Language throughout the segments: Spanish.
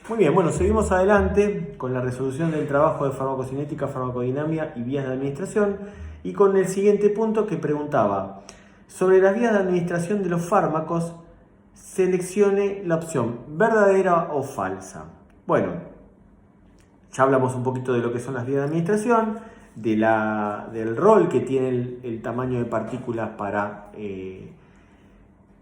Muy bien, bueno, seguimos adelante con la resolución del trabajo de farmacocinética, farmacodinámica y vías de administración y con el siguiente punto que preguntaba sobre las vías de administración de los fármacos, seleccione la opción verdadera o falsa. Bueno, ya hablamos un poquito de lo que son las vías de administración, del rol que tiene el tamaño de partículas para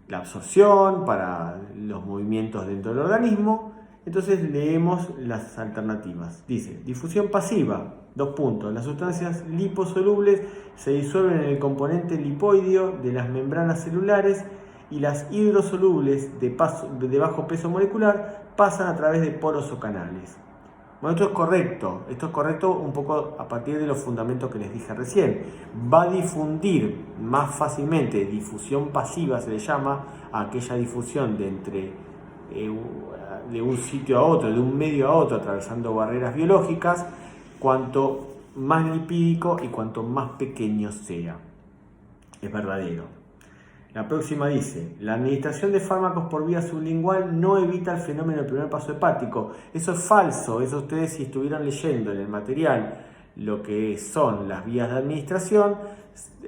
la absorción, para los movimientos dentro del organismo. Entonces leemos las alternativas. Dice, difusión pasiva, 2 puntos. Las sustancias liposolubles se disuelven en el componente lipoideo de las membranas celulares y las hidrosolubles de bajo peso molecular pasan a través de poros o canales. Bueno, esto es correcto un poco a partir de los fundamentos que les dije recién. Va a difundir más fácilmente, difusión pasiva se le llama, a aquella difusión de un sitio a otro, de un medio a otro, atravesando barreras biológicas, cuanto más lipídico y cuanto más pequeño sea. Es verdadero. La próxima dice, la administración de fármacos por vía sublingual no evita el fenómeno del primer paso hepático. Eso es falso, eso ustedes si estuvieran leyendo en el material lo que son las vías de administración,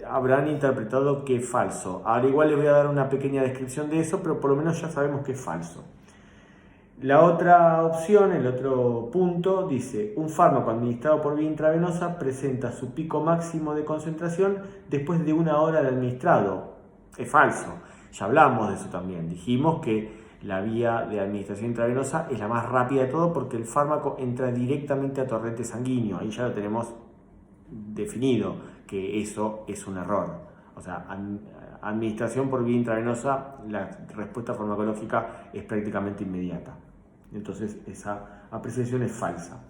habrán interpretado que es falso. Ahora igual les voy a dar una pequeña descripción de eso, pero por lo menos ya sabemos que es falso. La otra opción, el otro punto, dice, un fármaco administrado por vía intravenosa presenta su pico máximo de concentración después de 1 hora de administrado. Es falso, ya hablamos de eso también. Dijimos que la vía de administración intravenosa es la más rápida de todo porque el fármaco entra directamente a torrente sanguíneo. Ahí ya lo tenemos definido, que eso es un error. O sea, administración por vía intravenosa, la respuesta farmacológica es prácticamente inmediata. Entonces esa apreciación es falsa.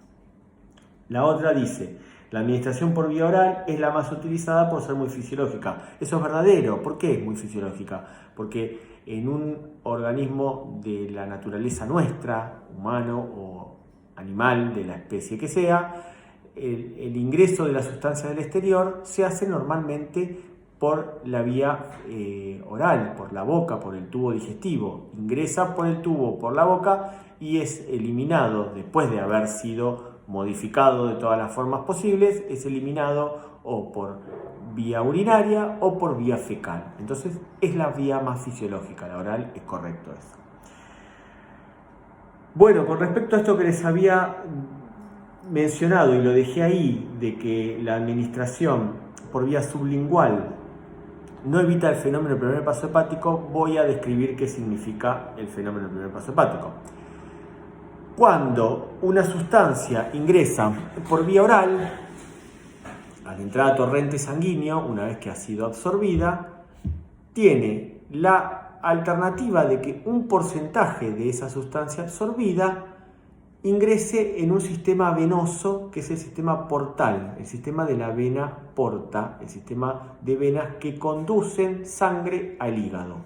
La otra dice, la administración por vía oral es la más utilizada por ser muy fisiológica. Eso es verdadero. ¿Por qué es muy fisiológica? Porque en un organismo de la naturaleza nuestra, humano o animal, de la especie que sea, el ingreso de la sustancia del exterior se hace normalmente por la vía oral, por la boca, por el tubo digestivo. Ingresa por el tubo, por la boca y es eliminado después de haber sido modificado de todas las formas posibles, es eliminado o por vía urinaria o por vía fecal. Entonces es la vía más fisiológica, la oral es correcto eso. Bueno, con respecto a esto que les había mencionado y lo dejé ahí, de que la administración por vía sublingual no evita el fenómeno del primer paso hepático, voy a describir qué significa el fenómeno del primer paso hepático. Cuando una sustancia ingresa por vía oral, al entrar a torrente sanguíneo, una vez que ha sido absorbida, tiene la alternativa de que un porcentaje de esa sustancia absorbida ingrese en un sistema venoso que es el sistema portal, el sistema de la vena porta, el sistema de venas que conducen sangre al hígado.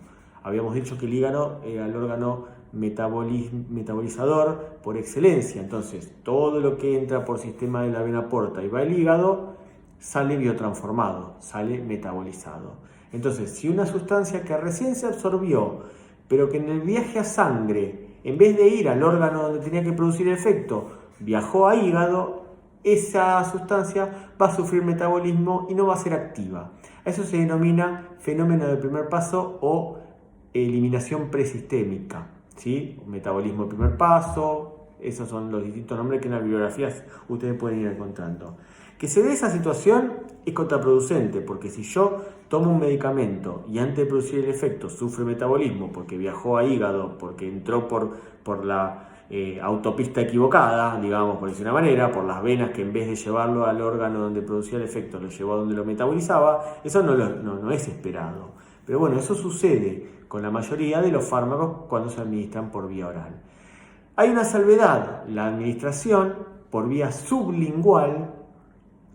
Habíamos dicho que el hígado era el órgano metabolizador por excelencia, entonces todo lo que entra por sistema de la vena porta y va al hígado sale biotransformado, sale metabolizado. Entonces, si una sustancia que recién se absorbió, pero que en el viaje a sangre, en vez de ir al órgano donde tenía que producir el efecto, viajó a hígado, esa sustancia va a sufrir metabolismo y no va a ser activa. A eso se denomina fenómeno del primer paso o eliminación presistémica, ¿sí? Metabolismo de primer paso, esos son los distintos nombres que en las bibliografías ustedes pueden ir encontrando. Que se dé esa situación es contraproducente, porque si yo tomo un medicamento y antes de producir el efecto sufre metabolismo porque viajó a hígado, porque entró por la autopista equivocada, digamos, por decir una manera, por las venas que en vez de llevarlo al órgano donde producía el efecto lo llevó a donde lo metabolizaba, eso no es esperado. Pero bueno, eso sucede con la mayoría de los fármacos cuando se administran por vía oral. Hay una salvedad, la administración por vía sublingual,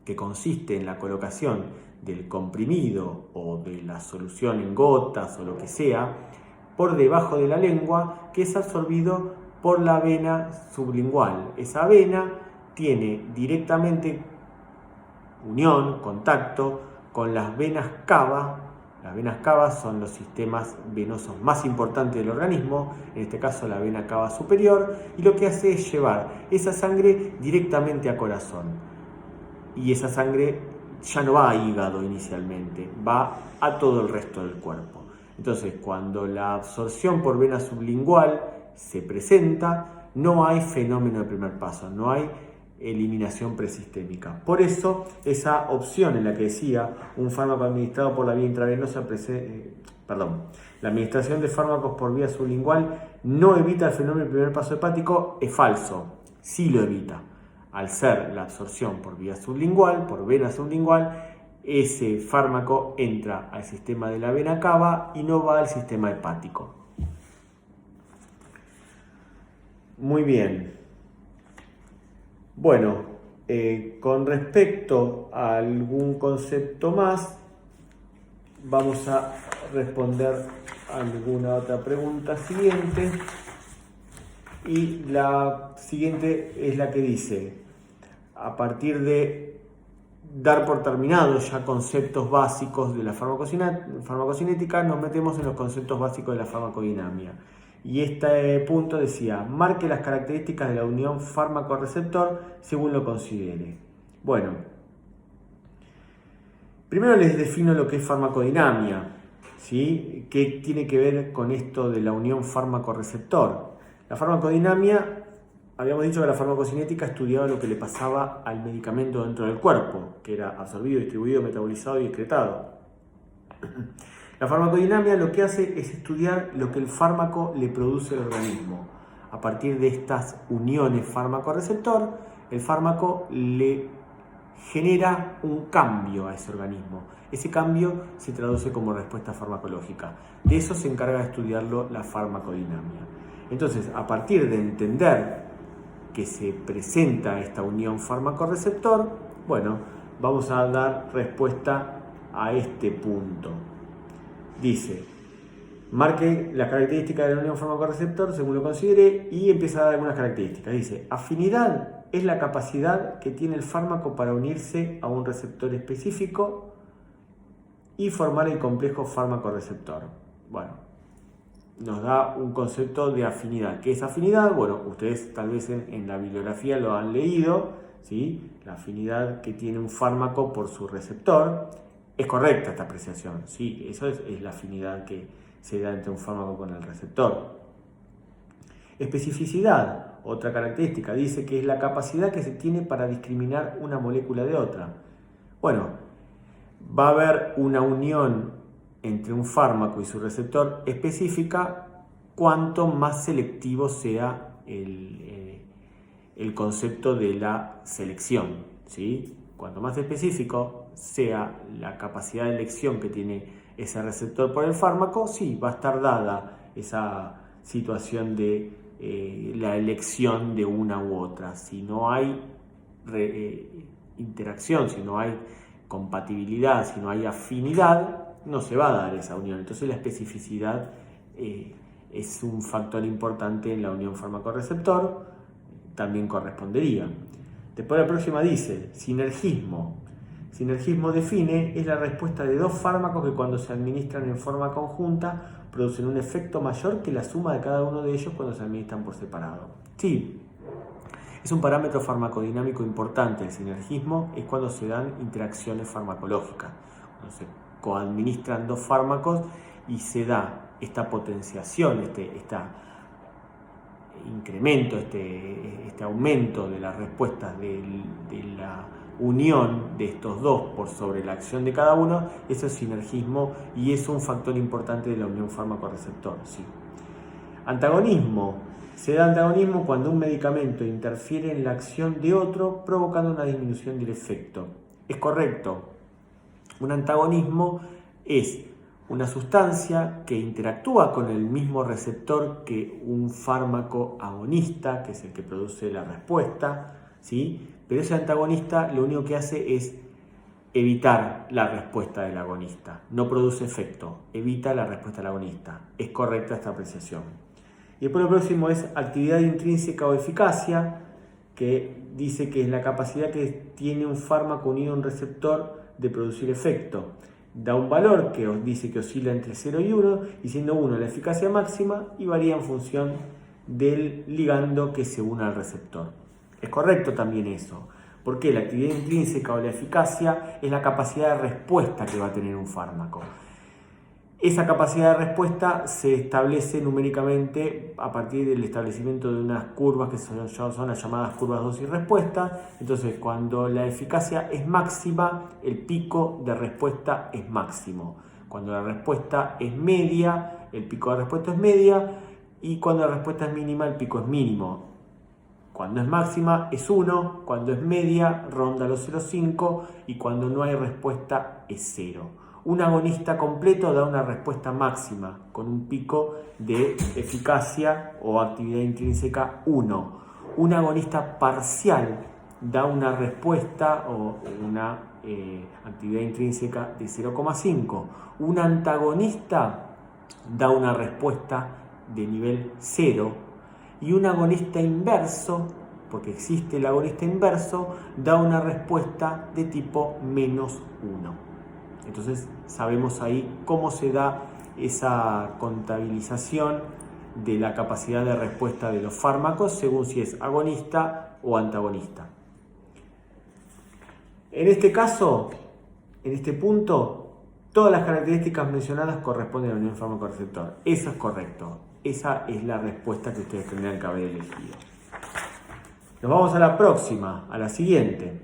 que consiste en la colocación del comprimido o de la solución en gotas o lo que sea, por debajo de la lengua, que es absorbido por la vena sublingual. Esa vena tiene directamente unión, contacto con las venas cava Las venas cavas son los sistemas venosos más importantes del organismo, en este caso la vena cava superior, y lo que hace es llevar esa sangre directamente a corazón. Y esa sangre ya no va a hígado inicialmente, va a todo el resto del cuerpo. Entonces, cuando la absorción por vena sublingual se presenta, no hay fenómeno de primer paso, no hay eliminación presistémica. Por eso, esa opción en la que decía un fármaco administrado por la vía intravenosa, la administración de fármacos por vía sublingual no evita el fenómeno del primer paso hepático, es falso, sí lo evita. Al ser la absorción por vía sublingual, por vena sublingual, ese fármaco entra al sistema de la vena cava y no va al sistema hepático. Muy bien. Bueno, con respecto a algún concepto más, vamos a responder alguna otra pregunta siguiente. Y la siguiente es la que dice, a partir de dar por terminados ya conceptos básicos de la farmacocinética, nos metemos en los conceptos básicos de la farmacodinamia. Y este punto decía, marque las características de la unión fármaco-receptor según lo considere. Bueno, primero les defino lo que es farmacodinamia, ¿sí? ¿Qué tiene que ver con esto de la unión fármaco-receptor? La farmacodinamia, habíamos dicho que la farmacocinética estudiaba lo que le pasaba al medicamento dentro del cuerpo, que era absorbido, distribuido, metabolizado y excretado. La farmacodinamia lo que hace es estudiar lo que el fármaco le produce al organismo. A partir de estas uniones fármaco-receptor, el fármaco le genera un cambio a ese organismo. Ese cambio se traduce como respuesta farmacológica. De eso se encarga de estudiarlo la farmacodinamia. Entonces, a partir de entender que se presenta esta unión fármaco-receptor, bueno, vamos a dar respuesta a este punto. Dice, marque las características de la unión fármaco-receptor según lo considere y empieza a dar algunas características. Dice, afinidad es la capacidad que tiene el fármaco para unirse a un receptor específico y formar el complejo fármaco-receptor. Bueno, nos da un concepto de afinidad. ¿Qué es afinidad? Bueno, ustedes tal vez en la bibliografía lo han leído, ¿sí? La afinidad que tiene un fármaco por su receptor. Es correcta esta apreciación, sí, eso es la afinidad que se da entre un fármaco con el receptor. Especificidad, otra característica, dice que es la capacidad que se tiene para discriminar una molécula de otra. Bueno, va a haber una unión entre un fármaco y su receptor específica cuanto más selectivo sea el concepto de la selección, ¿sí? Cuanto más específico sea la capacidad de elección que tiene ese receptor por el fármaco, sí, va a estar dada esa situación de la elección de una u otra. Si no hay interacción, si no hay compatibilidad, si no hay afinidad, no se va a dar esa unión. Entonces la especificidad es un factor importante en la unión fármaco-receptor, también correspondería. Después la próxima dice, sinergismo. Sinergismo define, es la respuesta de dos fármacos que cuando se administran en forma conjunta producen un efecto mayor que la suma de cada uno de ellos cuando se administran por separado. Sí, es un parámetro farmacodinámico importante. El sinergismo es cuando se dan interacciones farmacológicas, cuando se coadministran dos fármacos y se da esta potenciación, este incremento, este aumento de las respuestas de la unión de estos dos por sobre la acción de cada uno. Eso es sinergismo y es un factor importante de la unión fármaco-receptor. Sí. Antagonismo. Se da antagonismo cuando un medicamento interfiere en la acción de otro provocando una disminución del efecto. Es correcto. Un antagonismo es una sustancia que interactúa con el mismo receptor que un fármaco agonista, que es el que produce la respuesta, ¿sí? Pero ese antagonista lo único que hace es evitar la respuesta del agonista, no produce efecto, evita la respuesta del agonista. Es correcta esta apreciación. Y después lo próximo es actividad intrínseca o eficacia, que dice que es la capacidad que tiene un fármaco unido a un receptor de producir efecto. da un valor que os dice que oscila entre 0 y 1, y siendo 1 la eficacia máxima, y varía en función del ligando que se une al receptor. Es correcto también eso, porque la actividad intrínseca o la eficacia es la capacidad de respuesta que va a tener un fármaco. Esa capacidad de respuesta se establece numéricamente a partir del establecimiento de unas curvas que son las llamadas curvas dosis respuesta. Entonces, cuando la eficacia es máxima, el pico de respuesta es máximo. Cuando la respuesta es media, el pico de respuesta es media, y cuando la respuesta es mínima, el pico es mínimo. Cuando es máxima es 1, cuando es media ronda los 0,5 y cuando no hay respuesta es 0. Un agonista completo da una respuesta máxima con un pico de eficacia o actividad intrínseca 1. Un agonista parcial da una respuesta o una actividad intrínseca de 0,5. Un antagonista da una respuesta de nivel 0. Y un agonista inverso, porque existe el agonista inverso, da una respuesta de tipo -1. Entonces sabemos ahí cómo se da esa contabilización de la capacidad de respuesta de los fármacos según si es agonista o antagonista. En este caso, en este punto, todas las características mencionadas corresponden a la unión fármaco-receptor. Eso es correcto. Esa es la respuesta que ustedes tendrían que haber elegido. Nos vamos a la próxima, a la siguiente,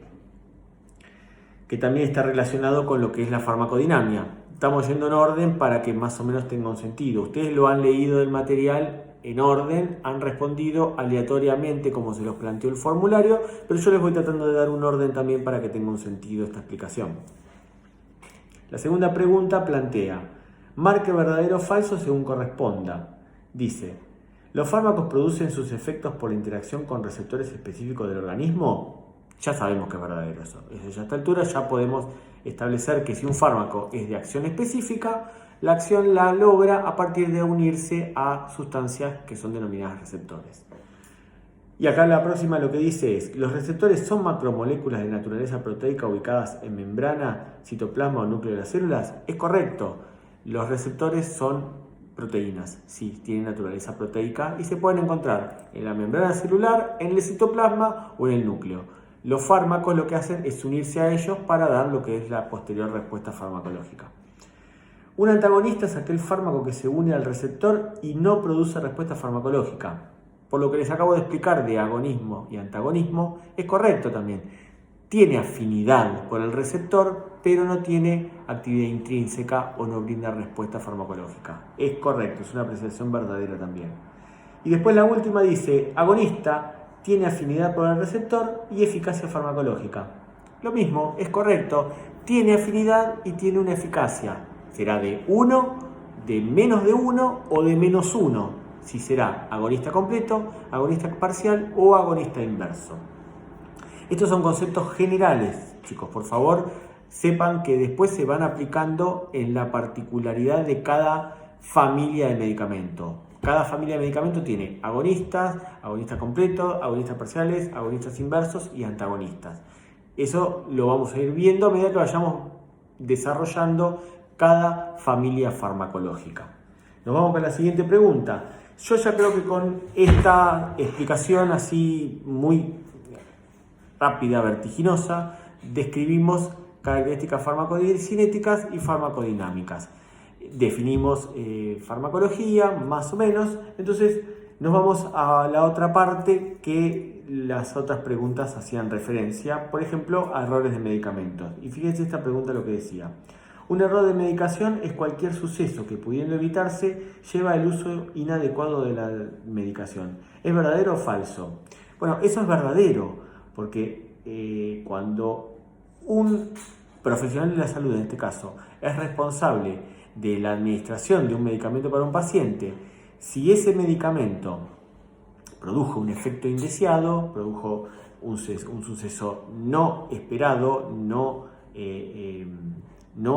que también está relacionado con lo que es la farmacodinámica. Estamos yendo en orden para que más o menos tenga un sentido. Ustedes lo han leído del material en orden, han respondido aleatoriamente como se los planteó el formulario, pero yo les voy tratando de dar un orden también para que tenga un sentido esta explicación. La segunda pregunta plantea: marque verdadero o falso según corresponda. Dice: ¿los fármacos producen sus efectos por la interacción con receptores específicos del organismo? Ya sabemos que es verdadero eso. Desde esta altura ya podemos establecer que si un fármaco es de acción específica, la acción la logra a partir de unirse a sustancias que son denominadas receptores. Y acá la próxima lo que dice es: ¿los receptores son macromoléculas de naturaleza proteica ubicadas en membrana, citoplasma o núcleo de las células? Es correcto. Los receptores son proteínas, sí, tienen naturaleza proteica y se pueden encontrar en la membrana celular, en el citoplasma o en el núcleo. Los fármacos lo que hacen es unirse a ellos para dar lo que es la posterior respuesta farmacológica. Un antagonista es aquel fármaco que se une al receptor y no produce respuesta farmacológica. Por lo que les acabo de explicar de agonismo y antagonismo, es correcto también. Tiene afinidad por el receptor, pero no tiene actividad intrínseca o no brinda respuesta farmacológica. Es correcto, es una apreciación verdadera también. Y después la última dice: agonista tiene afinidad por el receptor y eficacia farmacológica. Lo mismo, es correcto, tiene afinidad y tiene una eficacia. Será de 1, de menos de 1 o de -1, si será agonista completo, agonista parcial o agonista inverso. Estos son conceptos generales, chicos, por favor, sepan que después se van aplicando en la particularidad de cada familia de medicamento. Cada familia de medicamento tiene agonistas, agonistas completos, agonistas parciales, agonistas inversos y antagonistas. Eso lo vamos a ir viendo a medida que vayamos desarrollando cada familia farmacológica. Nos vamos con la siguiente pregunta. Yo ya creo que con esta explicación así muy rápida, vertiginosa, describimos características farmacocinéticas y farmacodinámicas. Definimos farmacología, más o menos. Entonces nos vamos a la otra parte que las otras preguntas hacían referencia, por ejemplo, a errores de medicamentos. Y fíjense esta pregunta lo que decía: un error de medicación es cualquier suceso que, pudiendo evitarse, lleva al uso inadecuado de la medicación. ¿Es verdadero o falso? Bueno, eso es verdadero, porque cuando un profesional de la salud, en este caso, es responsable de la administración de un medicamento para un paciente, si ese medicamento produjo un efecto indeseado, produjo un suceso no esperado, no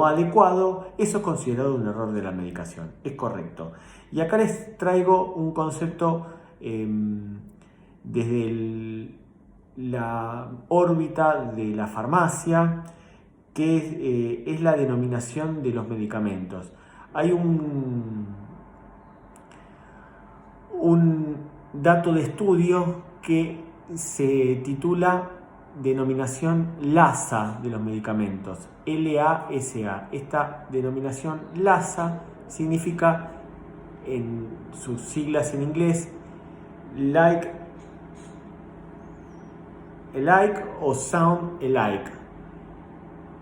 adecuado, eso es considerado un error de la medicación. Es correcto. Y acá les traigo un concepto desde la órbita de la farmacia, que es la denominación de los medicamentos. Hay un dato de estudio que se titula denominación LASA de los medicamentos, LASA. Esta denominación LASA significa, en sus siglas en inglés, like alike o sound alike.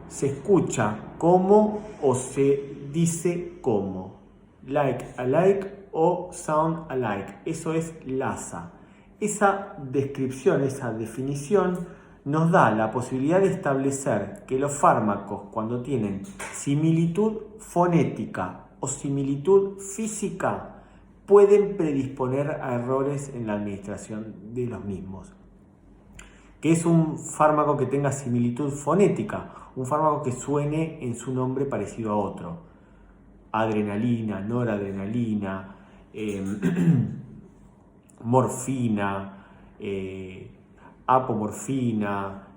Se escucha como o se dice como. Like alike o sound alike. Eso es LASA. Esa descripción, esa definición nos da la posibilidad de establecer que los fármacos, cuando tienen similitud fonética o similitud física, pueden predisponer a errores en la administración de los mismos. ¿Qué es un fármaco que tenga similitud fonética? Un fármaco que suene en su nombre parecido a otro. Adrenalina, noradrenalina, morfina, apomorfina,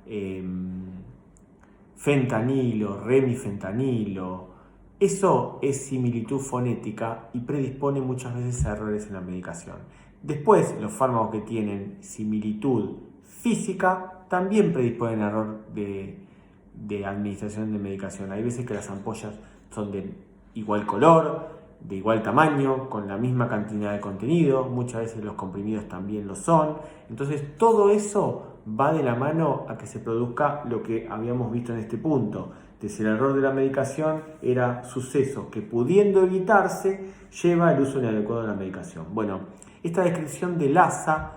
fentanilo, remifentanilo. Eso es similitud fonética y predispone muchas veces a errores en la medicación. Después, los fármacos que tienen similitud física también predisponen a error de administración de medicación. Hay veces que las ampollas son de igual color, de igual tamaño, con la misma cantidad de contenido, muchas veces los comprimidos también lo son. Entonces todo eso va de la mano a que se produzca lo que habíamos visto en este punto. Si el error de la medicación era suceso que, pudiendo evitarse, lleva al uso inadecuado de la medicación. Bueno, esta descripción de LASA,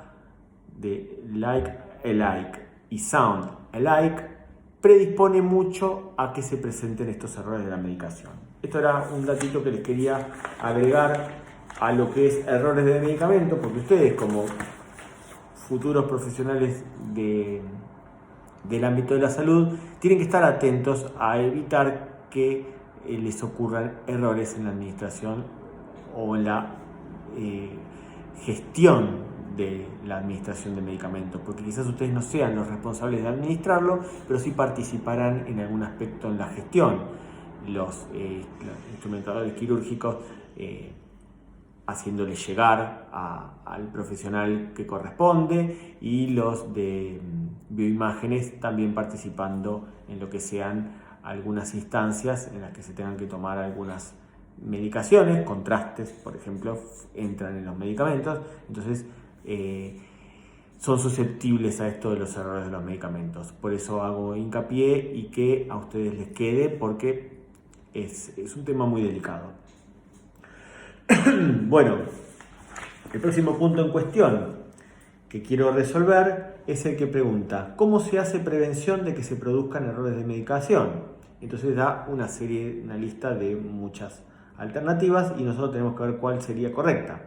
de like alike y sound alike, predispone mucho a que se presenten estos errores de la medicación. Esto era un datito que les quería agregar a lo que es errores de medicamento, porque ustedes, como futuros profesionales del ámbito de la salud, tienen que estar atentos a evitar que les ocurran errores en la administración o en la gestión de la administración de medicamentos, porque quizás ustedes no sean los responsables de administrarlo, pero sí participarán en algún aspecto en la gestión. Los instrumentadores quirúrgicos haciéndole llegar al profesional que corresponde, y los de bioimágenes también participando en lo que sean algunas instancias en las que se tengan que tomar algunas medicaciones, contrastes, por ejemplo, entran en los medicamentos. Entonces son susceptibles a esto de los errores de los medicamentos. Por eso hago hincapié y que a ustedes les quede, porque es un tema muy delicado. Bueno, el próximo punto en cuestión que quiero resolver es el que pregunta: ¿cómo se hace prevención de que se produzcan errores de medicación? Entonces da una lista de muchas alternativas y nosotros tenemos que ver cuál sería correcta.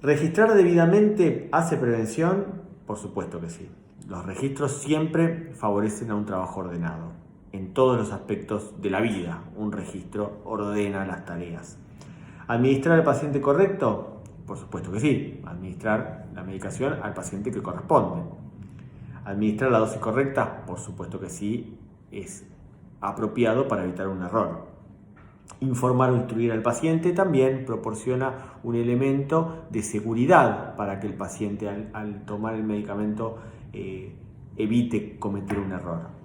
¿Registrar debidamente hace prevención? Por supuesto que sí. Los registros siempre favorecen a un trabajo ordenado. En todos los aspectos de la vida, un registro ordena las tareas. ¿Administrar al paciente correcto? Por supuesto que sí. Administrar la medicación al paciente que corresponde. ¿Administrar la dosis correcta? Por supuesto que sí, es apropiado para evitar un error. Informar o instruir al paciente también proporciona un elemento de seguridad para que el paciente, al tomar el medicamento, evite cometer un error.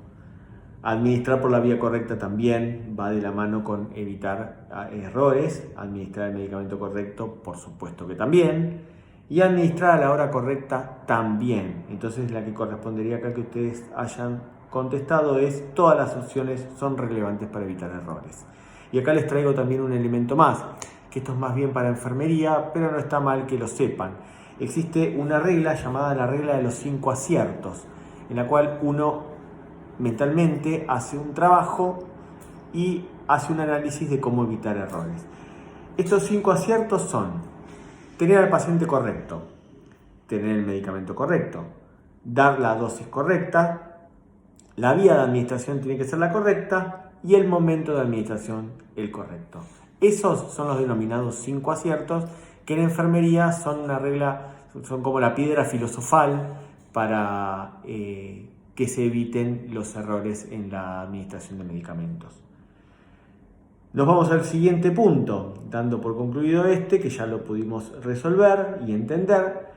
Administrar por la vía correcta también va de la mano con evitar errores. Administrar el medicamento correcto, por supuesto que también. Y administrar a la hora correcta también. Entonces la que correspondería acá que ustedes hayan contestado es: todas las opciones son relevantes para evitar errores. Y acá les traigo también un elemento más, que esto es más bien para enfermería, pero no está mal que lo sepan. Existe una regla llamada la regla de los 5 aciertos, en la cual uno mentalmente hace un trabajo y hace un análisis de cómo evitar errores. Estos 5 aciertos son: tener al paciente correcto, tener el medicamento correcto, dar la dosis correcta, la vía de administración tiene que ser la correcta y el momento de administración el correcto. Esos son los denominados 5 aciertos, que en enfermería son una regla, son como la piedra filosofal para que se eviten los errores en la administración de medicamentos. Nos vamos al siguiente punto, dando por concluido que ya lo pudimos resolver y entender.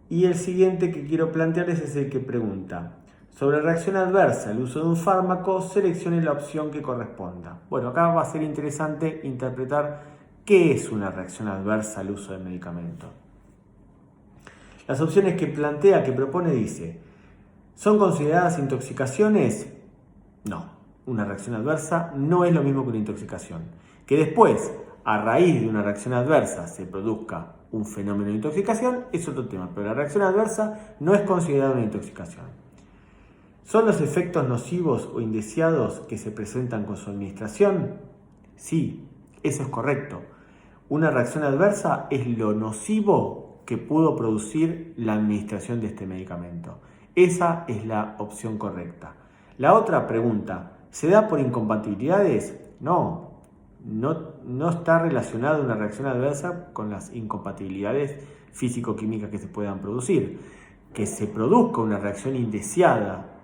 Y el siguiente que quiero plantearles es el que pregunta: sobre reacción adversa al uso de un fármaco, seleccione la opción que corresponda. Bueno, acá va a ser interesante interpretar qué es una reacción adversa al uso del medicamento. Las opciones que plantea, que propone, dice: ¿son consideradas intoxicaciones? No. Una reacción adversa no es lo mismo que una intoxicación. Que después, a raíz de una reacción adversa, se produzca un fenómeno de intoxicación es otro tema, pero la reacción adversa no es considerada una intoxicación. ¿Son los efectos nocivos o indeseados que se presentan con su administración? Sí, eso es correcto. Una reacción adversa es lo nocivo que pudo producir la administración de este medicamento. Esa es la opción correcta. La otra pregunta: ¿se da por incompatibilidades? No está relacionada una reacción adversa con las incompatibilidades físico-químicas que se puedan producir. Que se produzca una reacción indeseada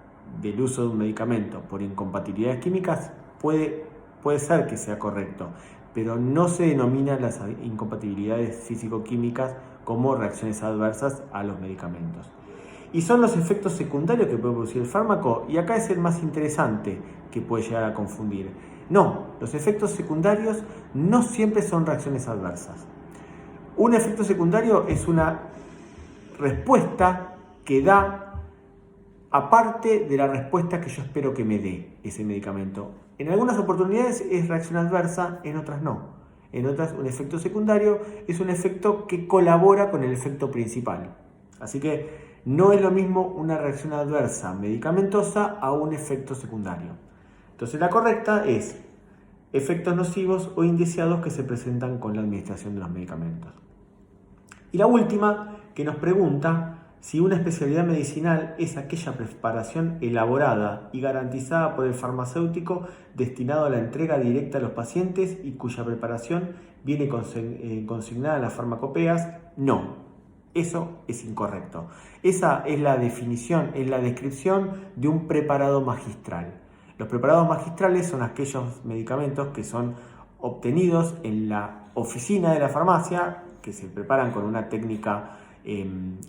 del uso de un medicamento por incompatibilidades químicas puede ser que sea correcto, pero no se denominan las incompatibilidades físico-químicas como reacciones adversas a los medicamentos. Y son los efectos secundarios que puede producir el fármaco, y acá es el más interesante que puede llegar a confundir. No, los efectos secundarios no siempre son reacciones adversas. Un efecto secundario es una respuesta que da aparte de la respuesta que yo espero que me dé ese medicamento. En algunas oportunidades es reacción adversa, en otras no. En otras, un efecto secundario es un efecto que colabora con el efecto principal. Así que no es lo mismo una reacción adversa medicamentosa a un efecto secundario. Entonces la correcta es efectos nocivos o indeseados que se presentan con la administración de los medicamentos. Y la última, que nos pregunta si una especialidad medicinal es aquella preparación elaborada y garantizada por el farmacéutico destinado a la entrega directa a los pacientes y cuya preparación viene consignada en las farmacopeas. No. Eso es incorrecto. Esa es la definición, es la descripción de un preparado magistral. Los preparados magistrales son aquellos medicamentos que son obtenidos en la oficina de la farmacia, que se preparan con una técnica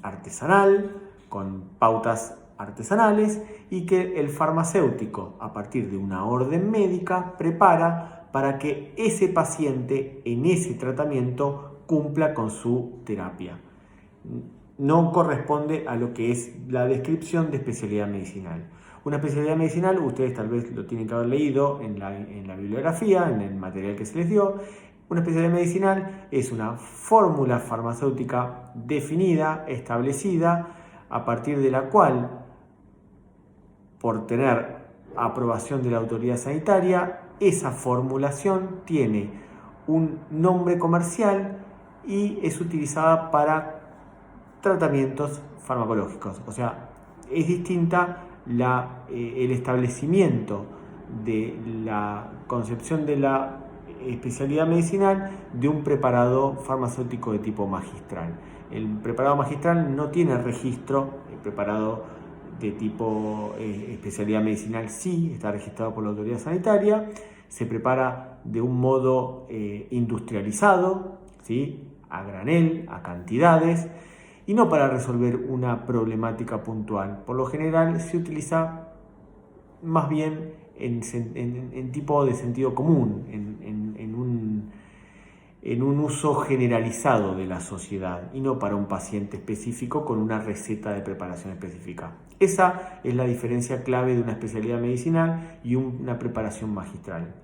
artesanal, con pautas artesanales, y que el farmacéutico, a partir de una orden médica, prepara para que ese paciente en ese tratamiento cumpla con su terapia. No corresponde a lo que es la descripción de especialidad medicinal. Una especialidad medicinal, ustedes tal vez lo tienen que haber leído en la bibliografía, en el material que se les dio. Una especialidad medicinal es una fórmula farmacéutica definida, establecida, a partir de la cual, por tener aprobación de la autoridad sanitaria, esa formulación tiene un nombre comercial y es utilizada para tratamientos farmacológicos. O sea, es distinta el establecimiento de la concepción de la especialidad medicinal de un preparado farmacéutico de tipo magistral. El preparado magistral no tiene registro. El preparado de tipo especialidad medicinal sí está registrado por la autoridad sanitaria. Se prepara de un modo industrializado, ¿sí?, a granel, a cantidades, y no para resolver una problemática puntual. Por lo general se utiliza más bien en tipo de sentido común, en un uso generalizado de la sociedad, y no para un paciente específico con una receta de preparación específica. Esa es la diferencia clave de una especialidad medicinal y una preparación magistral.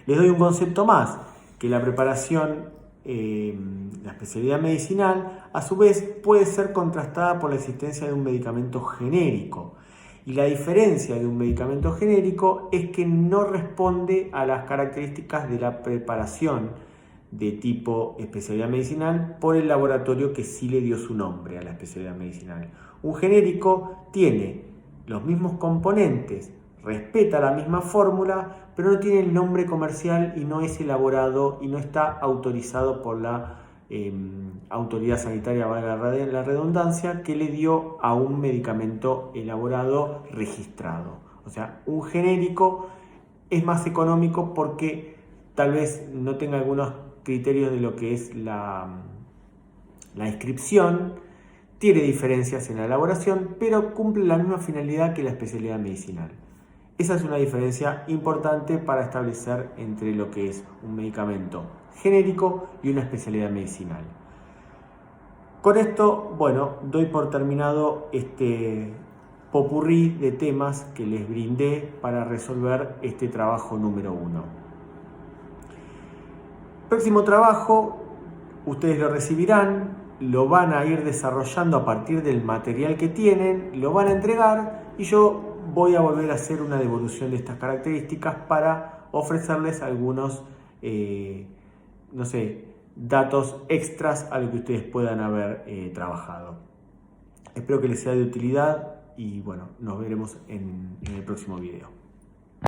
Les doy un concepto más, que la preparación, la especialidad medicinal, a su vez puede ser contrastada por la existencia de un medicamento genérico. Y la diferencia de un medicamento genérico es que no responde a las características de la preparación de tipo especialidad medicinal por el laboratorio que sí le dio su nombre a la especialidad medicinal. Un genérico tiene los mismos componentes, respeta la misma fórmula, pero no tiene el nombre comercial y no es elaborado y no está autorizado por la autoridad sanitaria, valga la redundancia, que le dio a un medicamento elaborado registrado. O sea, un genérico es más económico porque tal vez no tenga algunos criterios de lo que es la inscripción, tiene diferencias en la elaboración, pero cumple la misma finalidad que la especialidad medicinal. Esa es una diferencia importante para establecer entre lo que es un medicamento genérico y una especialidad medicinal. Con esto, bueno, doy por terminado este popurrí de temas que les brindé para resolver este trabajo número 1. Próximo trabajo, ustedes lo recibirán, lo van a ir desarrollando a partir del material que tienen, lo van a entregar y yo voy a volver a hacer una devolución de estas características para ofrecerles algunos, datos extras a lo que ustedes puedan haber trabajado. Espero que les sea de utilidad y bueno, nos veremos en el próximo video.